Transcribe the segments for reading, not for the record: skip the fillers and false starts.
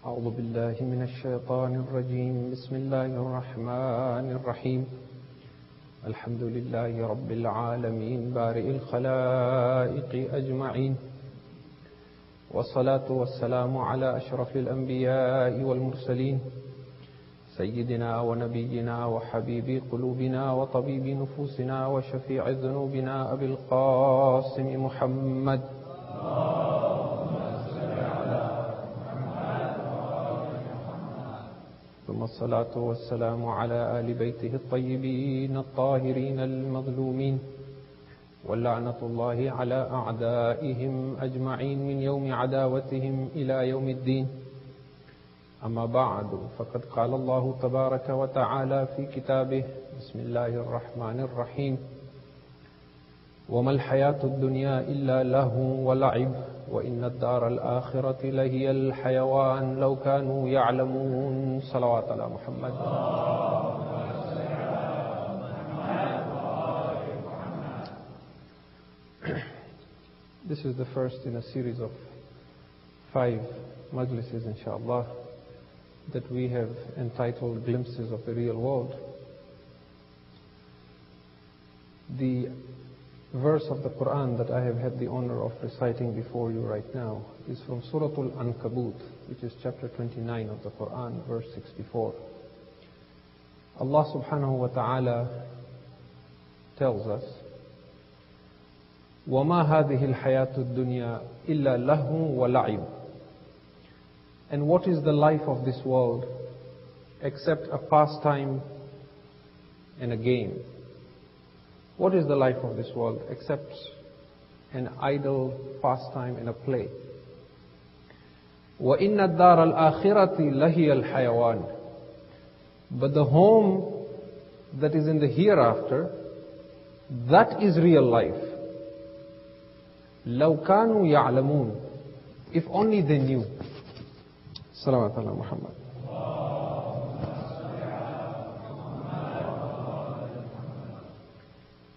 أعوذ بالله من الشيطان الرجيم بسم الله الرحمن الرحيم الحمد لله رب العالمين بارئ الخلائق أجمعين والصلاة والسلام على أشرف الأنبياء والمرسلين سيدنا ونبينا وحبيب قلوبنا وطبيب نفوسنا وشفيع ذنوبنا أبي القاسم محمد ثم الصلاة والسلام على آل بيته الطيبين الطاهرين المظلومين واللعنة الله على أعدائهم أجمعين من يوم عداوتهم إلى يوم الدين. أما بعد، فقد قال الله تبارك وتعالى في كتابه بسم الله الرحمن الرحيم وما الحياة الدنيا إلا لهو ولعب وإن الدار الآخرة لهي الحيوان لو كانوا يعلمون. صلوات على محمد. This is the first in a series of 5 majlises, inshallah, that we have entitled Glimpses of the Real World. The verse of the Quran that I have had the honor of reciting before you right now is from Surah Al-Ankabut, which is chapter 29 of the Quran, verse 64. Allah subhanahu wa ta'ala tells us, وَمَا هَذِهِ الْحَيَاةُ الدُّنْيَا إِلَّا لَهْوٌ وَلَعِبٌ. And what is the life of this world except a pastime and a game? What is the life of this world except an idle pastime and a play? وَإِنَّ الدَّارَ الْآخِرَةِ لَهِيَ الْحَيَوَانِ. But the home that is in the hereafter, that is real life. لَوْ كَانُوا يَعْلَمُونَ. If only they knew. Salawat ala Muhammad.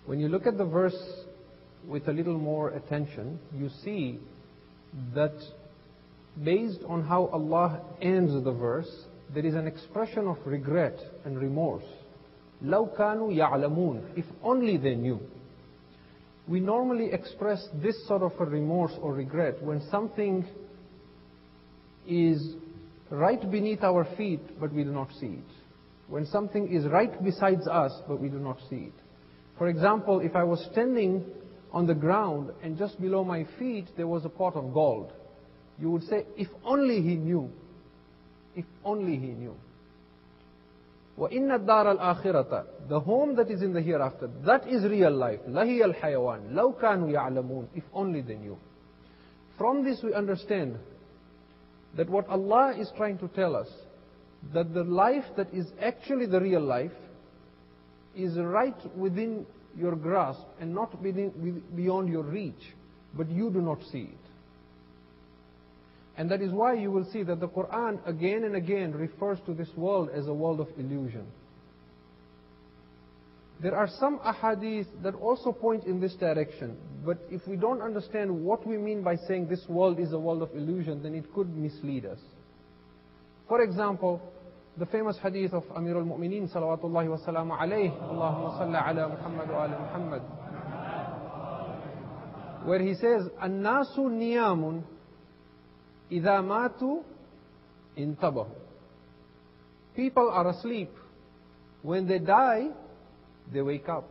When you look at the verse with a little more attention, you see that based on how Allah ends the verse, there is an expression of regret and remorse. لَوْ كَانُوا يَعْلَمُونَ. If only they knew. We normally express this sort of a remorse or regret when something is right beneath our feet, but we do not see it. When something is right besides us, but we do not see it. For example, if I was standing on the ground and just below my feet there was a pot of gold, you would say, if only he knew. If only he knew. وَإِنَّ الدَّارَ الْآخِرَةَ. The home that is in the hereafter, that is real life. لَهِيَ الْحَيَوَانِ لَوْ كَانُوا يَعْلَمُونَ. If only they knew. From this we understand that what Allah is trying to tell us, that the life that is actually the real life is right within your grasp and not beyond your reach, but you do not see it. And that is why you will see that the Quran again and again refers to this world as a world of illusion. There are some ahadith that also point in this direction, but if we don't understand what we mean by saying this world is a world of illusion, then it could mislead us. For example, the famous hadith of Amir al-Mu'mineen salawatullahi wa salamu alayhi, Allahumma salli ala Muhammad wa ala Muhammad, where he says, "An-nasu niyamun idha matu intabahu." People are asleep. When they die, they wake up.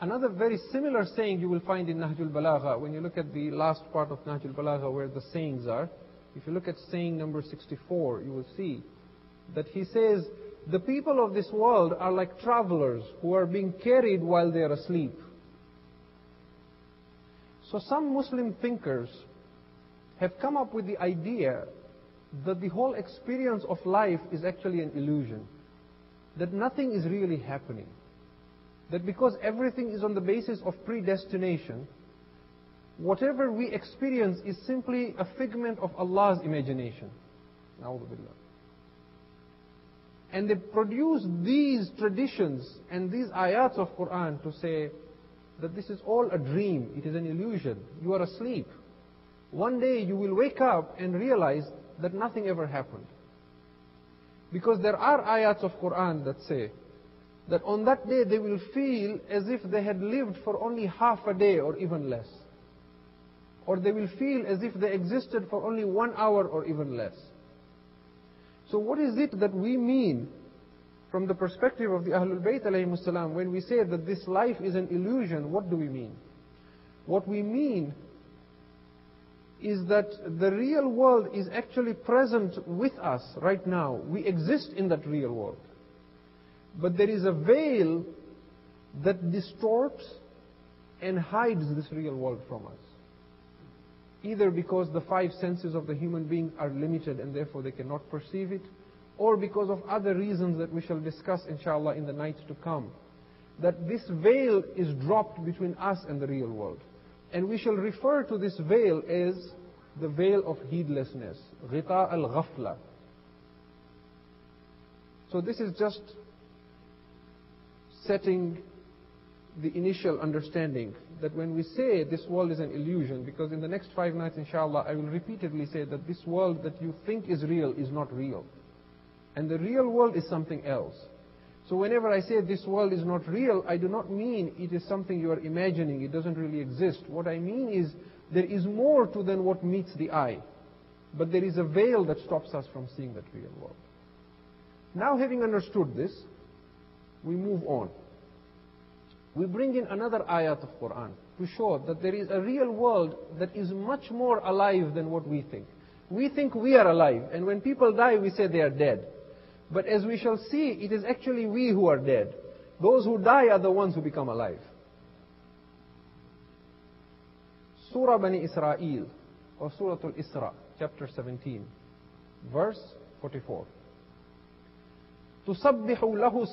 Another very similar saying you will find in Nahjul Balagha, when you look at the last part of Nahjul Balagha where the sayings are. If you look at saying number 64, you will see that he says, the people of this world are like travelers who are being carried while they are asleep. So some Muslim thinkers have come up with the idea that the whole experience of life is actually an illusion. That nothing is really happening. That because everything is on the basis of predestination, whatever we experience is simply a figment of Allah's imagination. Na'udhu billah. And they produce these traditions and these ayats of Quran to say that this is all a dream, it is an illusion, you are asleep. one day you will wake up and realize that nothing ever happened. Because there are ayats of Quran that say that on that day they will feel as if they had lived for only half a day or even less. Or they will feel as if they existed for only 1 hour or even less. So what is it that we mean from the perspective of the Ahlul Bayt alayhimus salam when we say that this life is an illusion? What do we mean? What we mean is that the real world is actually present with us right now. We exist in that real world. But there is a veil that distorts and hides this real world from us. Either because the 5 senses of the human being are limited and therefore they cannot perceive it, or because of other reasons that we shall discuss inshallah in the nights to come. That this veil is dropped between us and the real world. And we shall refer to this veil as the veil of heedlessness, ghita al-ghafla. So this is just setting the initial understanding that when we say this world is an illusion, because in the next 5 nights inshallah I will repeatedly say that this world that you think is real is not real. And the real world is something else. So whenever I say this world is not real, I do not mean it is something you are imagining, it doesn't really exist. What I mean is there is more to than what meets the eye. But there is a veil that stops us from seeing that real world. Now having understood this, we move on. We bring in another ayat of Quran to show that there is a real world that is much more alive than what we think. We think we are alive, and when people die we say they are dead. But as we shall see, it is actually we who are dead. Those who die are the ones who become alive. Surah Bani Israel, or Surah Al-Isra, chapter 17, verse 44. تُسَبِّحُ لَهُ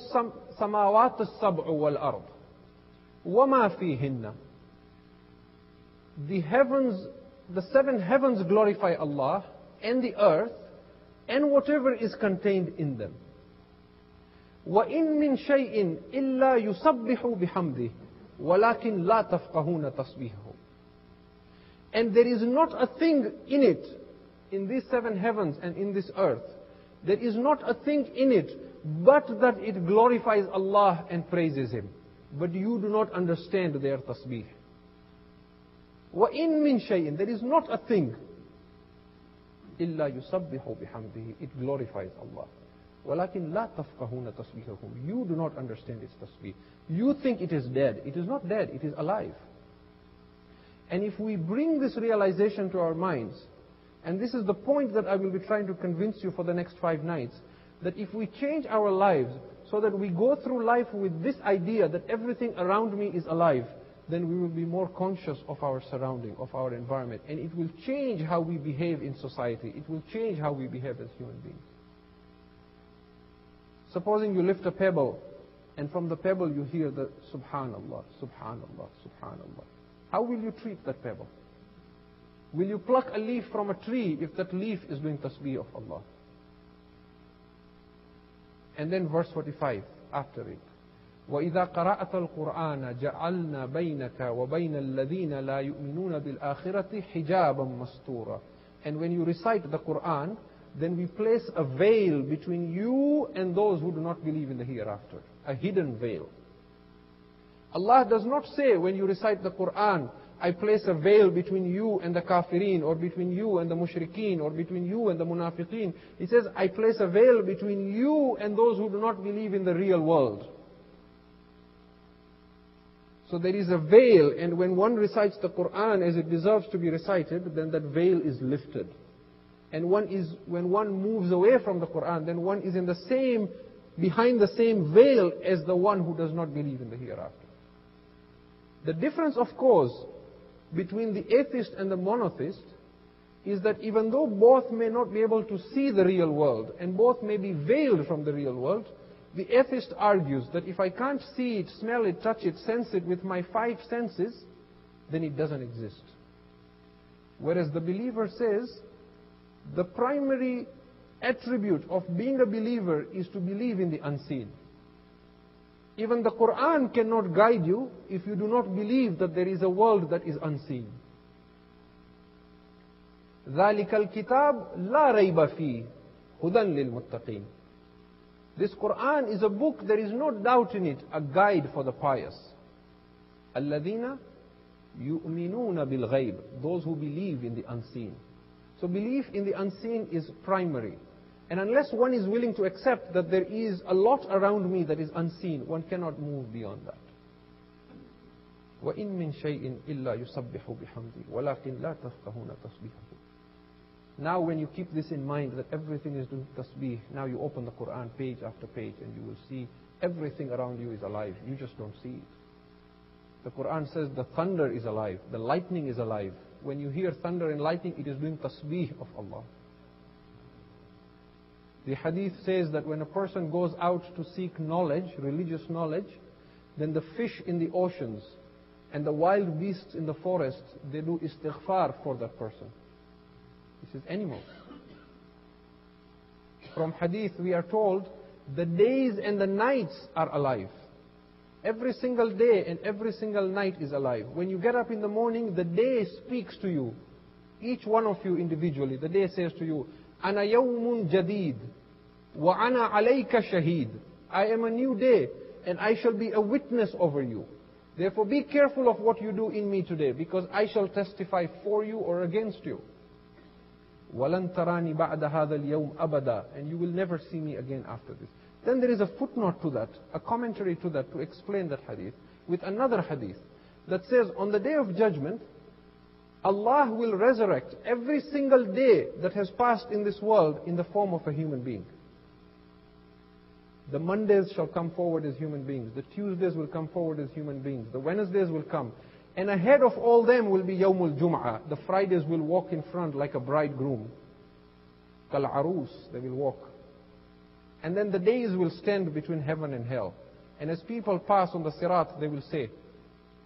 السَّمَاوَاتُ السَّبْعُ وَالْأَرْضُ وَمَا فِيهِنَّ. The heavens, the 7 heavens glorify Allah, and the earth, and whatever is contained in them. وَإِن مِّن شَيْءٍ إِلَّا يُسَبِّحُ بِحَمْدِهِ وَلَكِنْ لَا تَفْقَهُونَ تَسْبِيحَهُ. And there is not a thing in it, in these 7 heavens and in this earth, there is not a thing in it but that it glorifies Allah and praises Him. But you do not understand their tasbih. وَإِن مِّن شَيْءٍ, there is not a thing, إِلَّا يُسَبِّحُ بِحَمْدِهِ, it glorifies Allah. وَلَكِنْ لَا تَفْقَهُونَ تَسْبِيحَهُمْ. You do not understand its tasbih. You think it is dead. It is not dead, it is alive. And if we bring this realization to our minds, and this is the point that I will be trying to convince you for the next 5 nights, that if we change our lives so that we go through life with this idea that everything around me is alive, then we will be more conscious of our surrounding, of our environment, and it will change how we behave in society. It will change how we behave as human beings. Supposing you lift a pebble, and from the pebble you hear the Subhanallah, Subhanallah, Subhanallah. How will you treat that pebble? Will you pluck a leaf from a tree if that leaf is doing tasbih of Allah? And then verse 45 after it. وَإِذَا قَرَأْتَ الْقُرْآنَ جَعَلْنَا بَيْنَكَ وَبَيْنَ الَّذِينَ لَا يُؤْمِنُونَ بِالْآخِرَةِ حِجَابًا مَسْتُورًا. And when you recite the Quran, then we place a veil between you and those who do not believe in the hereafter. A hidden veil. Allah does not say when you recite the Quran, I place a veil between you and the kafirin, or between you and the mushrikeen, or between you and the munafiqeen. He says, I place a veil between you and those who do not believe in the real world. So there is a veil, and when one recites the Quran as it deserves to be recited, then that veil is lifted. And when one moves away from the Quran, then one is in the same, behind the same veil as the one who does not believe in the hereafter. The difference, of course, between the atheist and the monotheist is that even though both may not be able to see the real world, and both may be veiled from the real world, the atheist argues that if I can't see it, smell it, touch it, sense it with my 5 senses, then it doesn't exist. Whereas the believer says, the primary attribute of being a believer is to believe in the unseen. Even the Quran cannot guide you if you do not believe that there is a world that is unseen. ذَلِكَ الْكِتَابُ لَا رَيْبَ فِيهِ هُدًى لِلْمُتَّقِينَ. This Quran is a book, there is no doubt in it, a guide for the pious. الَّذِينَ يُؤْمِنُونَ بِالْغَيْبِ, those who believe in the unseen. So belief in the unseen is primary. And unless one is willing to accept that there is a lot around me that is unseen, one cannot move beyond that. وَإِن مِّن شَيْءٍ إِلَّا يُسَبِّحُ بِحَمْدِهِ وَلَكِنْ لَا تَفْقَهُونَ تَسْبِيحَهُ. Now when you keep this in mind that everything is doing tasbih, now you open the Quran page after page and you will see everything around you is alive. You just don't see it. The Quran says the thunder is alive, the lightning is alive. When you hear thunder and lightning, it is doing tasbih of Allah. The hadith says that when a person goes out to seek knowledge, religious knowledge, then the fish in the oceans and the wild beasts in the forests, they do istighfar for that person. This is animals. From hadith we are told the days and the nights are alive. Every single day and every single night is alive. When you get up in the morning, the day speaks to you. Each one of you individually, the day says to you, Ana yawmun jadid, wa ana alayka shahid. I am a new day, and I shall be a witness over you. Therefore be careful of what you do in me today, because I shall testify for you or against you. وَلَن تَرَانِي بَعْدَ هَذَا الْيَوْمِ أَبَدًا. And you will never see me again after this. Then there is a footnote to that, a commentary to that, to explain that hadith, with another hadith that says on the day of judgment, Allah will resurrect every single day that has passed in this world in the form of a human being. The Mondays shall come forward as human beings. The Tuesdays will come forward as human beings. The Wednesdays will come. And ahead of all them will be Yawmul Jum'ah. The Fridays will walk in front like a bridegroom. Kal arus, they will walk. And then the days will stand between heaven and hell. And as people pass on the Sirat, they will say,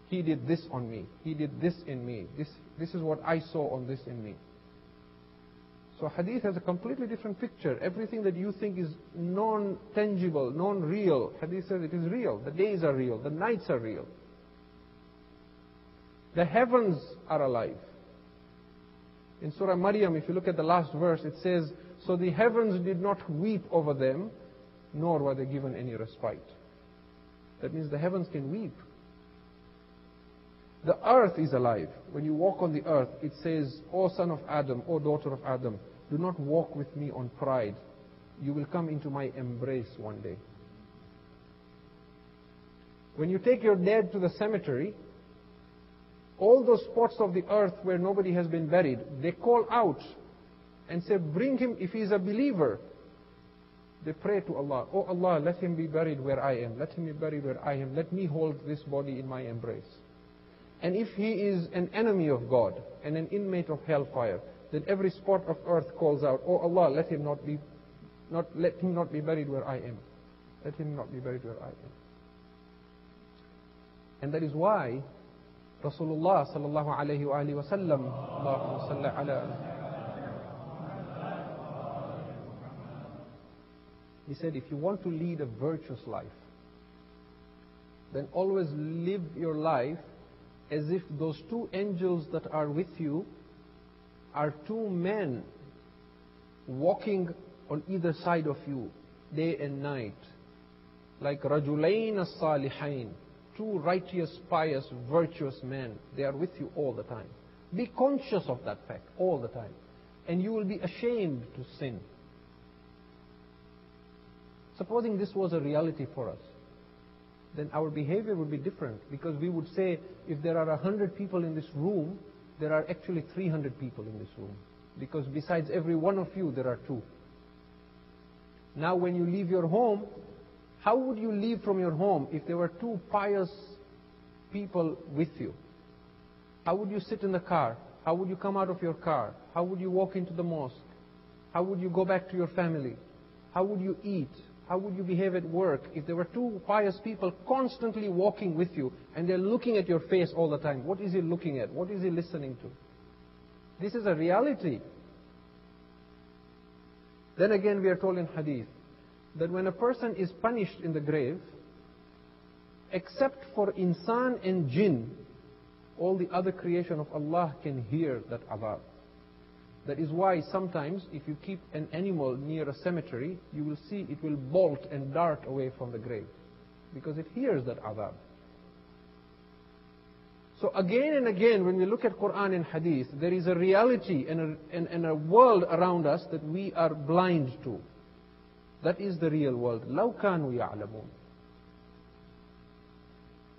he did this on me. He did this in me. This is what I saw on this in me. So hadith has a completely different picture. Everything that you think is non-tangible, non-real, hadith says it is real. The days are real. The nights are real. The heavens are alive. In Surah Maryam, if you look at the last verse, it says, so the heavens did not weep over them, nor were they given any respite. That means the heavens can weep. The earth is alive. When you walk on the earth, it says, O son of Adam, O daughter of Adam, do not walk with me on pride. You will come into my embrace one day. When you take your dead to the cemetery, all those spots of the earth where nobody has been buried, they call out and say, bring him, if he is a believer. They pray to Allah, oh Allah, let him be buried where I am. Let him be buried where I am. Let me hold this body in my embrace. And if he is an enemy of God and an inmate of hellfire, then every spot of earth calls out, oh Allah, let him not be buried where I am. Let him not be buried where I am. And that is why Rasulullah sallallahu alayhi wa alihi wa sallam, Allahumma salli ala, he said, if you want to lead a virtuous life, then always live your life as if those two angels that are with you are two men walking on either side of you, day and night, like rajulain as-salihain, two righteous, pious, virtuous men. They are with you all the time. Be conscious of that fact all the time, and you will be ashamed to sin. Supposing this was a reality for us, then our behavior would be different, because we would say, if there are 100 people in this room, there are actually 300 people in this room, because besides every one of you, there are two. Now when you leave your home, how would you leave from your home if there were two pious people with you? How would you sit in the car? How would you come out of your car? How would you walk into the mosque? How would you go back to your family? How would you eat? How would you behave at work if there were two pious people constantly walking with you and they're looking at your face all the time? What is he looking at? What is he listening to? This is a reality. Then again we are told in hadith that when a person is punished in the grave, except for insan and jinn, all the other creation of Allah can hear that azab. That is why sometimes if you keep an animal near a cemetery, you will see it will bolt and dart away from the grave, because it hears that adab. So again and again, when we look at Quran and Hadith, there is a reality and a world around us that we are blind to. That is the real world. لَوْ كَانُوا يَعْلَمُونَ.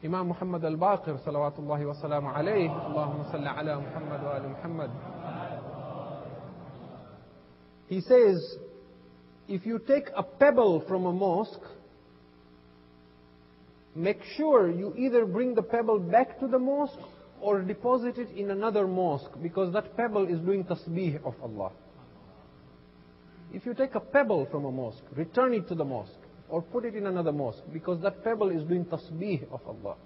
Imam Muhammad al-Baqir, salawatullahi wa salamu alayhi, Allahumma salli ala Muhammad wa ali Muhammad. He says, if you take a pebble from a mosque, make sure you either bring the pebble back to the mosque or deposit it in another mosque, because that pebble is doing tasbih of Allah. If you take a pebble from a mosque, return it to the mosque or put it in another mosque, because that pebble is doing tasbih of Allah.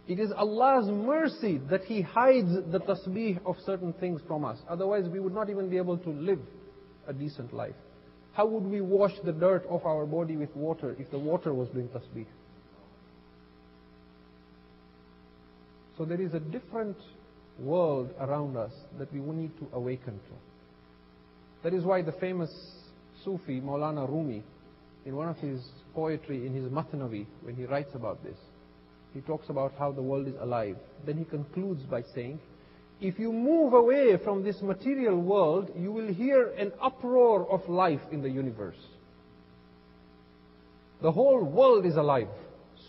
It is Allah's mercy that He hides the tasbih of certain things from us. Otherwise we would not even be able to live a decent life. How would we wash the dirt off our body with water if the water was doing tasbih? So there is a different world around us that we need to awaken to. That is why the famous Sufi Maulana Rumi, in one of his poetry, in his Matnavi, when he writes about this, he talks about how the world is alive. Then he concludes by saying, if you move away from this material world, you will hear an uproar of life in the universe. The whole world is alive.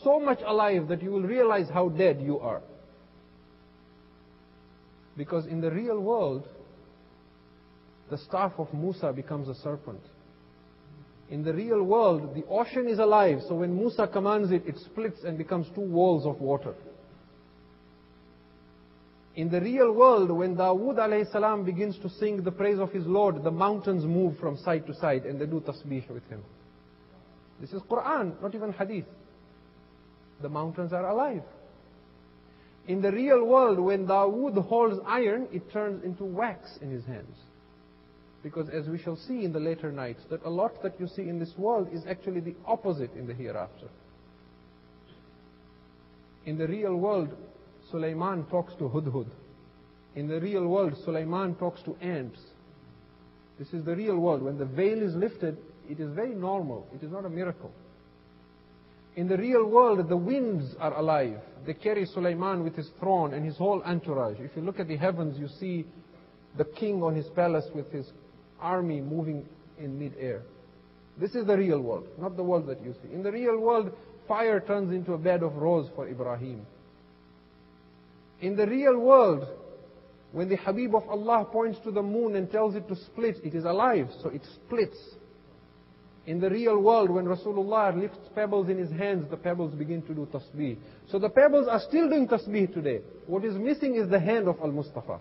So much alive that you will realize how dead you are. Because in the real world, the staff of Musa becomes a serpent. In the real world, the ocean is alive, so when Musa commands it, it splits and becomes two walls of water. In the real world, when Dawood alayhi salam begins to sing the praise of his Lord, the mountains move from side to side and they do tasbih with him. This is Quran, not even Hadith. The mountains are alive. In the real world, when Dawood holds iron, it turns into wax in his hands. Because as we shall see in the later nights, that a lot that you see in this world is actually the opposite in the hereafter. In the real world, Sulaiman talks to Hudhud. In the real world, Sulaiman talks to ants. This is the real world. When the veil is lifted, it is very normal. It is not a miracle. In the real world, the winds are alive. They carry Sulaiman with his throne and his whole entourage. If you look at the heavens, you see the king on his palace with his army moving in mid-air. This is the real world, not the world that you see. In the real world, fire turns into a bed of rose for Ibrahim. In the real world, when the Habib of Allah points to the moon and tells it to split, it is alive, so it splits. In the real world, when Rasulullah lifts pebbles in his hands, the pebbles begin to do tasbih. So the pebbles are still doing tasbih today. What is missing is the hand of Al-Mustafa.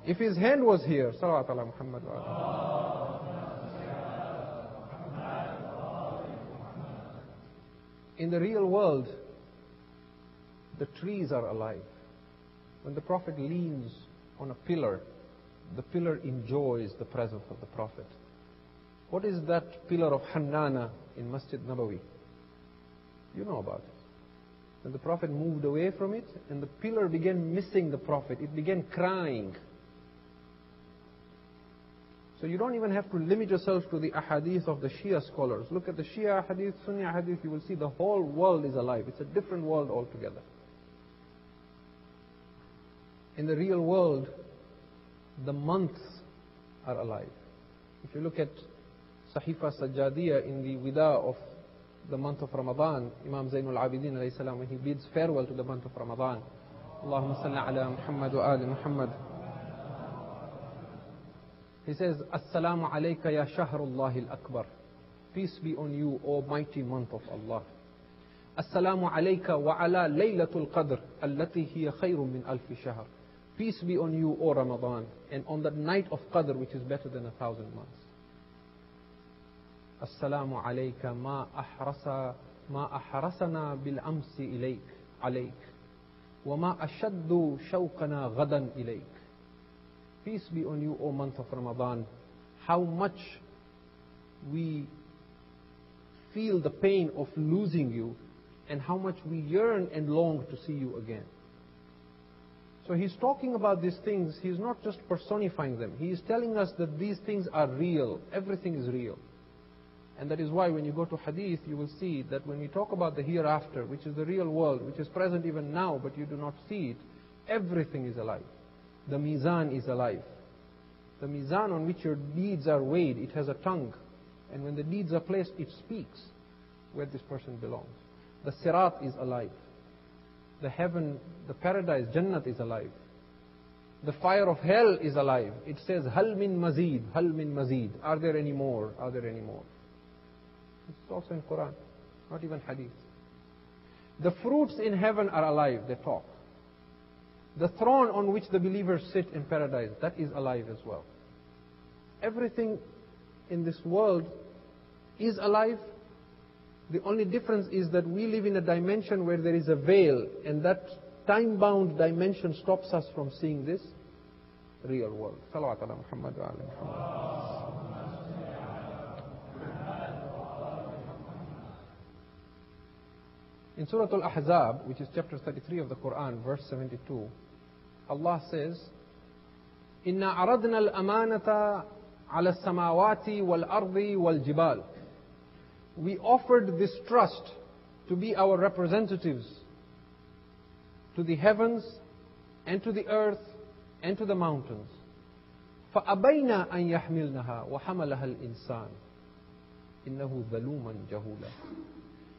If his hand was here, salawat ala Muhammad wa ala. In the real world, the trees are alive. When the Prophet leans on a pillar, the pillar enjoys the presence of the Prophet. What is that pillar of Hannana in Masjid Nabawi? You know about it. When the Prophet moved away from it, and the pillar began missing the Prophet, it began crying. So you don't even have to limit yourself to the ahadith of the Shia scholars. Look at the Shia ahadith, Sunni ahadith, you will see the whole world is alive. It's a different world altogether. In the real world, the months are alive. If you look at Sahifa Sajjadiyya in the Wida of the month of Ramadan, Imam Zainul Abidin alayhi salam, when he bids farewell to the month of Ramadan, Allahumma salli ala Muhammad wa ali Muhammad. He says, Assalamu alayka ya shahrullahi al-akbar. Peace be on you, O mighty month of Allah. Assalamu alayka wa ala laylatul qadr, allati hiya khayrun min alfi shahr. Peace be on you, O Ramadan, and on the night of Qadr, which is better than 1,000 months. Assalamu alayka ma ahrasana bil amsi ilayk, alayk, wa ma ashaddu shawqana ghadan ilayk. Peace be on you, O month of Ramadan. How much we feel the pain of losing you, and how much we yearn and long to see you again. So he's talking about these things, he's not just personifying them. He is telling us that these things are real. Everything is real. And that is why when you go to hadith, you will see that when we talk about the hereafter, which is the real world, which is present even now, but you do not see it, everything is alive. The mizan is alive. The mizan on which your deeds are weighed, it has a tongue. And when the deeds are placed, it speaks where this person belongs. The sirat is alive. The heaven, the paradise, Jannat is alive. The fire of hell is alive. It says, Hal min mazid, Hal min mazid. Are there any more? Are there any more? It's also in Quran, not even hadith. The fruits in heaven are alive, they talk. The throne on which the believers sit in paradise, that is alive as well. Everything in this world is alive. The only difference is that we live in a dimension where there is a veil, and that time-bound dimension stops us from seeing this real world. Salawat ala Muhammad wa ala Muhammad. In Surah Al-Ahzab, which is chapter 33 of the Quran, verse 72, Allah says, إِنَّا عَرَضْنَا الْأَمَانَةَ عَلَى السَّمَاوَاتِ وَالْأَرْضِ وَالْجِبَالِ. We offered this trust to be our representatives to the heavens and to the earth and to the mountains. فَأَبَيْنَا أَن يَحْمِلْنَهَا وَحَمَلَهَا الْإِنسَانِ إِنَّهُ ظَلُومًا جَهُولًا.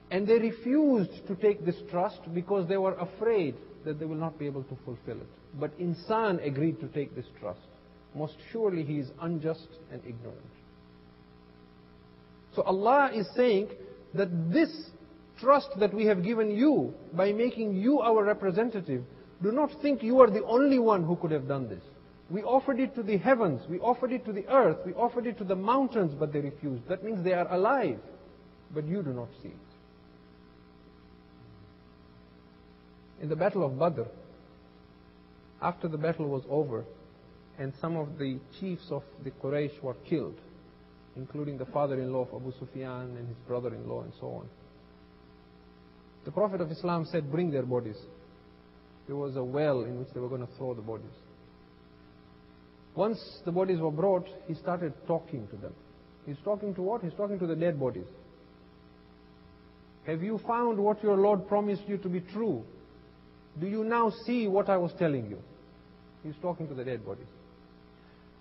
And they refused to take this trust because they were afraid that they will not be able to fulfill it. But insan agreed to take this trust. Most surely he is unjust and ignorant. So Allah is saying that this trust that we have given you by making you our representative, do not think you are the only one who could have done this. We offered it to the heavens, we offered it to the earth, we offered it to the mountains, but they refused. That means they are alive, but you do not see it. In the battle of Badr, after the battle was over, and some of the chiefs of the Quraysh were killed, including the father-in-law of Abu Sufyan and his brother-in-law and so on. The Prophet of Islam said, bring their bodies. There was a well in which they were going to throw the bodies. Once the bodies were brought, he started talking to them. He's talking to what? He's talking to the dead bodies. Have you found what your Lord promised you to be true? Do you now see what I was telling you? He's talking to the dead bodies.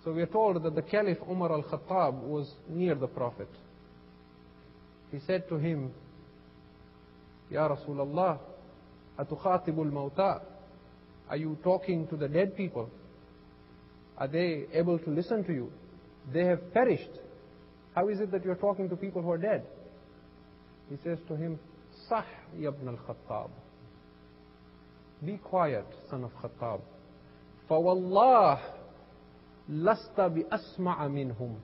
So we are told that the Caliph Umar al-Khattab was near the Prophet. He said to him, Ya Rasulullah, atukhatibu al-mawta? Are you talking to the dead people? Are they able to listen to you? They have perished. How is it that you're talking to people who are dead? He says to him, Sah ya ibn al-Khattab. Be quiet, son of Khattab. فَوَاللَّهِ لَسْتَ بِأَسْمَعَ مِنْهُمْ.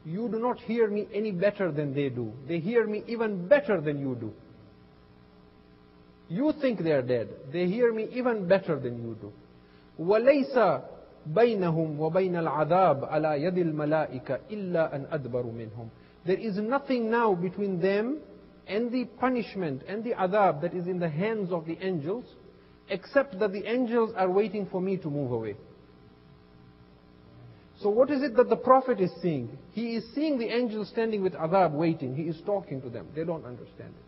You do not hear me any better than they do. They hear me even better than you do. You think they are dead. They hear me even better than you do. وَلَيْسَ بَيْنَهُمْ وَبَيْنَ الْعَذَابِ عَلَى يَدِ الْمَلَائِكَ إِلَّا أَنْ أَدْبَرُ مِنْهُمْ. There is nothing now between them and the punishment and the adhab that is in the hands of the angels, except that the angels are waiting for me to move away. So what is it that the Prophet is seeing? He is seeing the angels standing with adhab waiting. He is talking to them. They don't understand it.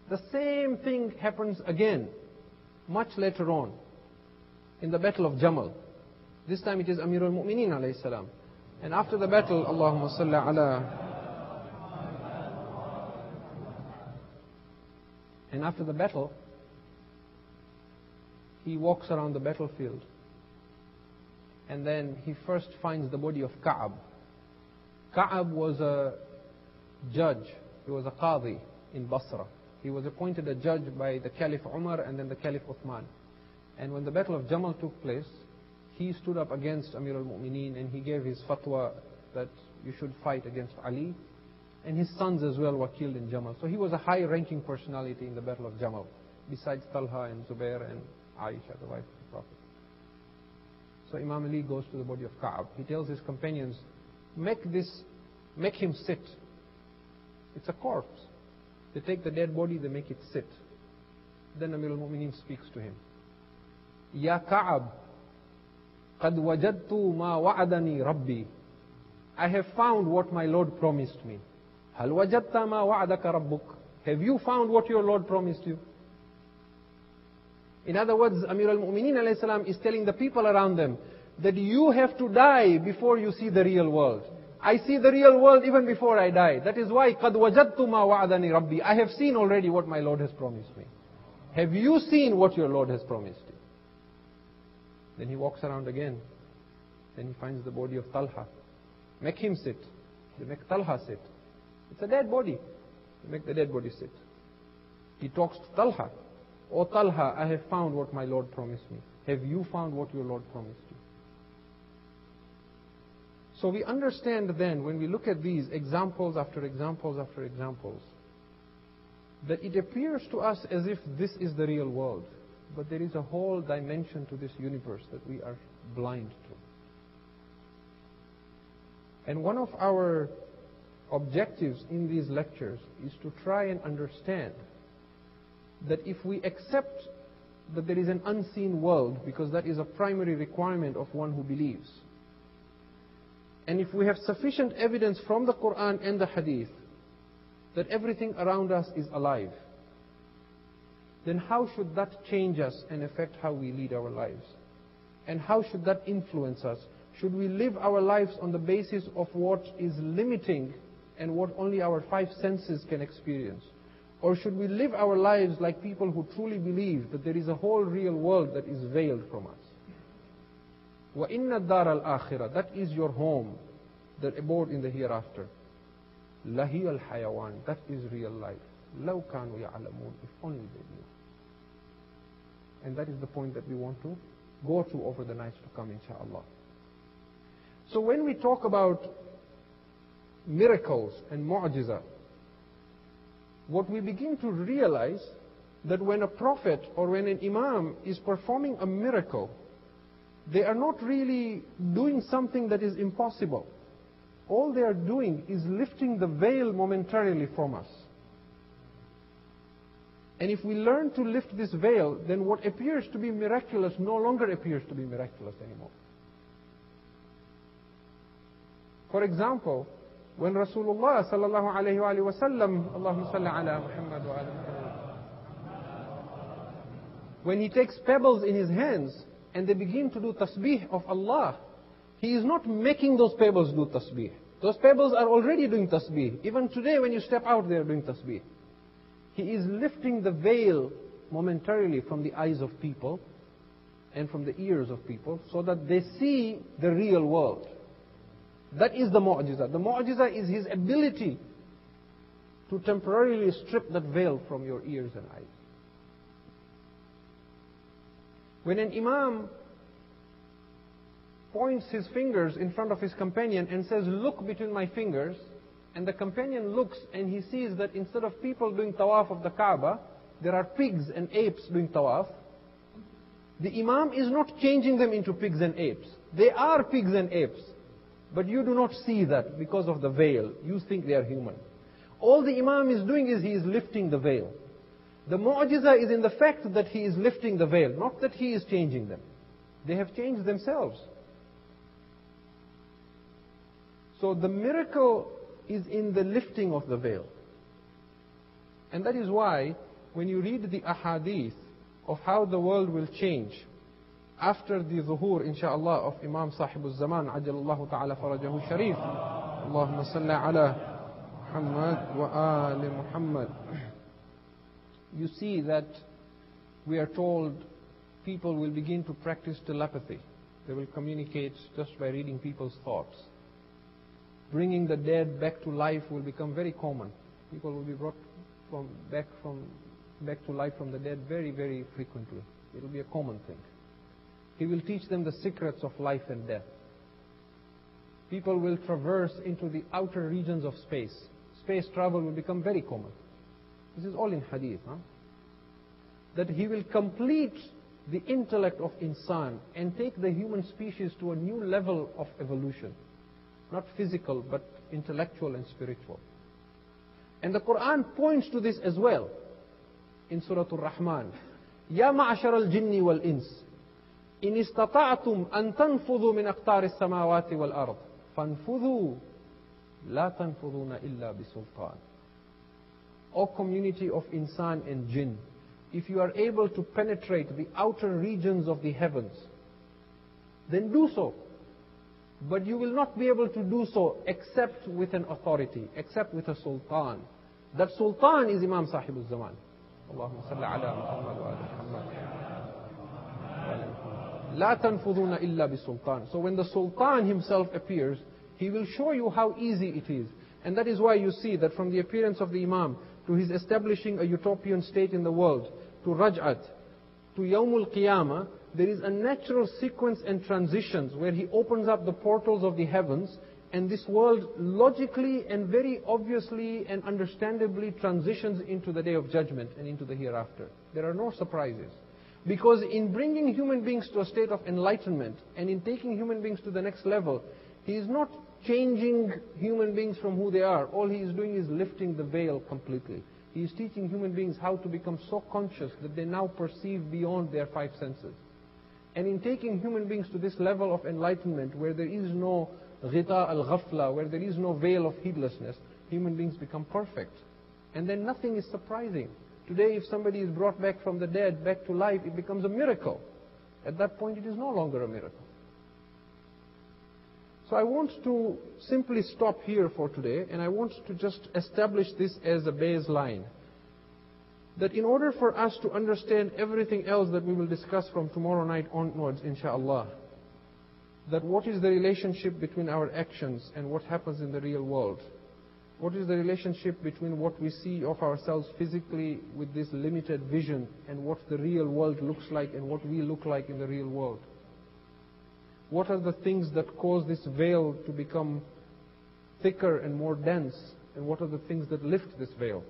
The same thing happens again, much later on, in the battle of Jamal. This time it is Amir al-Mu'mineen alayhi salam. And after the battle, Allahumma salli ala... And after the battle, he walks around the battlefield. And then he first finds the body of Ka'ab. Ka'ab was a judge. He was a qadi in Basra. He was appointed a judge by the Caliph Umar and then the Caliph Uthman. And when the battle of Jamal took place, he stood up against Amir al-Mu'mineen and he gave his fatwa that you should fight against Ali. And his sons as well were killed in Jamal. So he was a high-ranking personality in the battle of Jamal, besides Talha and Zubair and Aisha, the wife of the Prophet. So Imam Ali goes to the body of Ka'ab. He tells his companions, make him sit. It's a corpse. They take the dead body, they make it sit. Then Amir al-Mu'mineen speaks to him. Ya Ka'ab, قَدْ وَجَدْتُ مَا وَعَدَنِي رَبِّي. I have found what my Lord promised me. هَلْ وَجَدْتَ مَا وَعَدَكَ رَبُّكَ. Have you found what your Lord promised you? In other words, Amir al-Mu'mineen alayhi salam is telling the people around them that you have to die before you see the real world. I see the real world even before I die. That is why قَدْ وَجَدْتُ مَا وَعَدَنِي رَبِّي. I have seen already what my Lord has promised me. Have you seen what your Lord has promised you? Then he walks around again. Then he finds the body of Talha. Make him sit. They make Talha sit. It's a dead body. They make the dead body sit. He talks to Talha. Oh Talha, I have found what my Lord promised me. Have you found what your Lord promised you? So we understand then, when we look at these examples after examples after examples, that it appears to us as if this is the real world. But there is a whole dimension to this universe that we are blind to. And one of our objectives in these lectures is to try and understand that if we accept that there is an unseen world, because that is a primary requirement of one who believes, and if we have sufficient evidence from the Quran and the Hadith that everything around us is alive, then how should that change us and affect how we lead our lives? And how should that influence us? Should we live our lives on the basis of what is limiting and what only our five senses can experience? Or should we live our lives like people who truly believe that there is a whole real world that is veiled from us? وَإِنَّ الدَّارَ الْآخِرَةِ. That is your home, the abode in the hereafter. لَهِيَ الْحَيَوَانِ. That is real life. لَوْ كَانُوا يَعْلَمُونَ. If only they knew. And that is the point that we want to go to over the nights to come, inshaAllah. So when we talk about miracles and mu'jiza, what we begin to realize that when a prophet or when an imam is performing a miracle, they are not really doing something that is impossible. All they are doing is lifting the veil momentarily from us. And if we learn to lift this veil, then what appears to be miraculous no longer appears to be miraculous anymore. For example, when Rasulullah sallallahu alayhi wa sallam, Allahumma salli ala Muhammad wa ala Muhammad, when he takes pebbles in his hands and they begin to do tasbih of Allah, he is not making those pebbles do tasbih. Those pebbles are already doing tasbih. Even today when you step out, they are doing tasbih. He is lifting the veil momentarily from the eyes of people and from the ears of people so that they see the real world. That is the mu'jiza. The mu'jiza is his ability to temporarily strip that veil from your ears and eyes. When an imam points his fingers in front of his companion and says, "Look between my fingers," and the companion looks and he sees that instead of people doing tawaf of the Kaaba, there are pigs and apes doing tawaf, the imam is not changing them into pigs and apes. They are pigs and apes. But you do not see that because of the veil. You think they are human. All the imam is doing is he is lifting the veil. The mu'jiza is in the fact that he is lifting the veil, not that he is changing them. They have changed themselves. So the miracle is in the lifting of the veil. And that is why when you read the ahadith of how the world will change after the zuhur, insha'Allah, of Imam Sahib al-Zaman, ajalallahu ta'ala farajahu sharif, Allahumma salli ala Muhammad wa ali Muhammad, you see that we are told people will begin to practice telepathy. They will communicate just by reading people's thoughts. Bringing the dead back to life will become very common. People will be brought back to life from the dead very, very frequently. It will be a common thing. He will teach them the secrets of life and death. People will traverse into the outer regions of space. Space travel will become very common. This is all in hadith. That he will complete the intellect of insan and take the human species to a new level of evolution. Not physical, but intellectual and spiritual. And the Quran points to this as well. In Surah Al-Rahman. Ya ma'ashar al-jinni wal-ins. إن استطعتم أن تنفذوا من أقطار السماوات والأرض فانفذوا لا تنفذون إلا بسلطان. O community of insan and jinn, if you are able to penetrate the outer regions of the heavens, then do so. But you will not be able to do so except with an authority, except with a sultan. That sultan is Imam Sahib al-Zaman. Allahumma salli ala Muhammad wa ala Muhammad. La tanfuduna illa bi-sultan. So when the sultan himself appears, he will show you how easy it is. And that is why you see that from the appearance of the Imam to his establishing a utopian state in the world, to Raj'at, to Yawmul Qiyamah, there is a natural sequence and transitions where he opens up the portals of the heavens, and this world logically and very obviously and understandably transitions into the day of judgment and into the hereafter. There are no surprises. Because in bringing human beings to a state of enlightenment and in taking human beings to the next level, he is not changing human beings from who they are. All he is doing is lifting the veil completely. He is teaching human beings how to become so conscious that they now perceive beyond their five senses. And in taking human beings to this level of enlightenment where there is no ghita al-ghafla, where there is no veil of heedlessness, human beings become perfect. And then nothing is surprising. Today if somebody is brought back from the dead, back to life, it becomes a miracle. At that point it is no longer a miracle. So I want to simply stop here for today, and I want to just establish this as a baseline. That in order for us to understand everything else that we will discuss from tomorrow night onwards, inshallah, that what is the relationship between our actions and what happens in the real world? What is the relationship between what we see of ourselves physically with this limited vision and what the real world looks like and what we look like in the real world? What are the things that cause this veil to become thicker and more dense? And what are the things that lift this veil?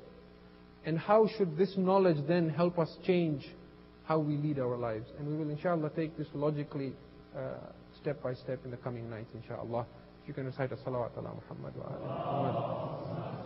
And how should this knowledge then help us change how we lead our lives? And we will inshallah take this logically step by step in the coming nights inshallah. If you can recite a salawat ala Muhammad wa ala Muhammad.